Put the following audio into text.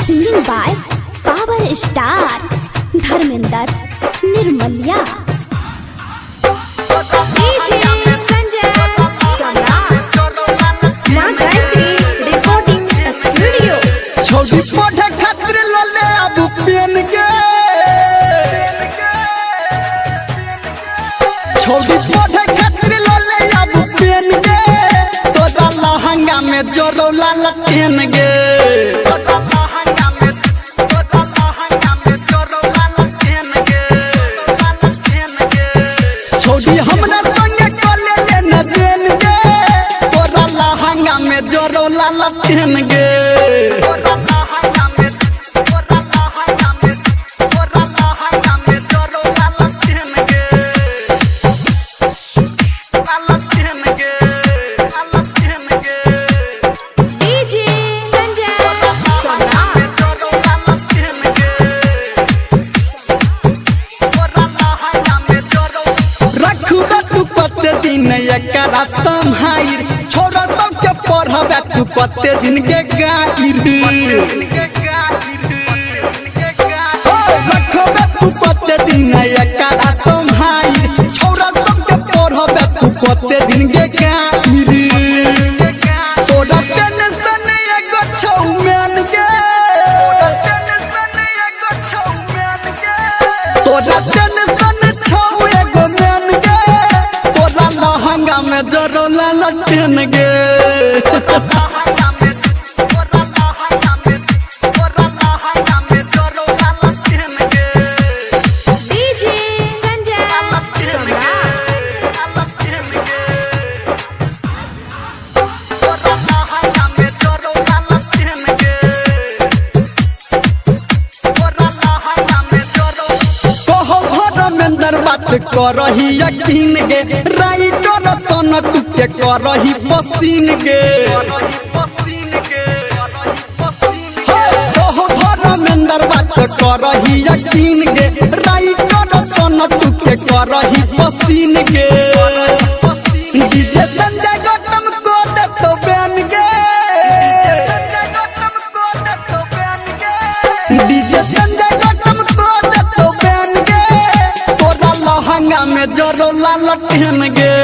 Singing by Power Star Dharmender Nirmalya। छोटी पढ़े खातिर लले अब पेन के छोटी पढ़े खातिर लले अब पेन के तोरा लहंगा में जोरो लाल पेन गे छोटी हमरा संगे कले लेने देन गे तोरा लहंगा में जोरो लाल पेन गे एकरा संहाइर छोरा सबके पढ़बे तू कते दिन के गाइर रखबे तू कते दिन एकरा संहाइर छोरा सबके पढ़बे तू कते दिन के गाइर तोरा टेंशन एगो छौ मेन गे तोरा टेंशन छौ एगो मेन गे लहंगा में जोरो लाल पेन गे बात करही यकीन गे राइटर सन टुके करही पसीन गे धर्मेंद्र बात करही यकीन गे राइटर सन टुके करही पसीन गे डीजे संजय गौतम को देतो बैन गे डीजे संजय गौतम को देतो बैन गे लहंगा में जोरो लाल पेन गे।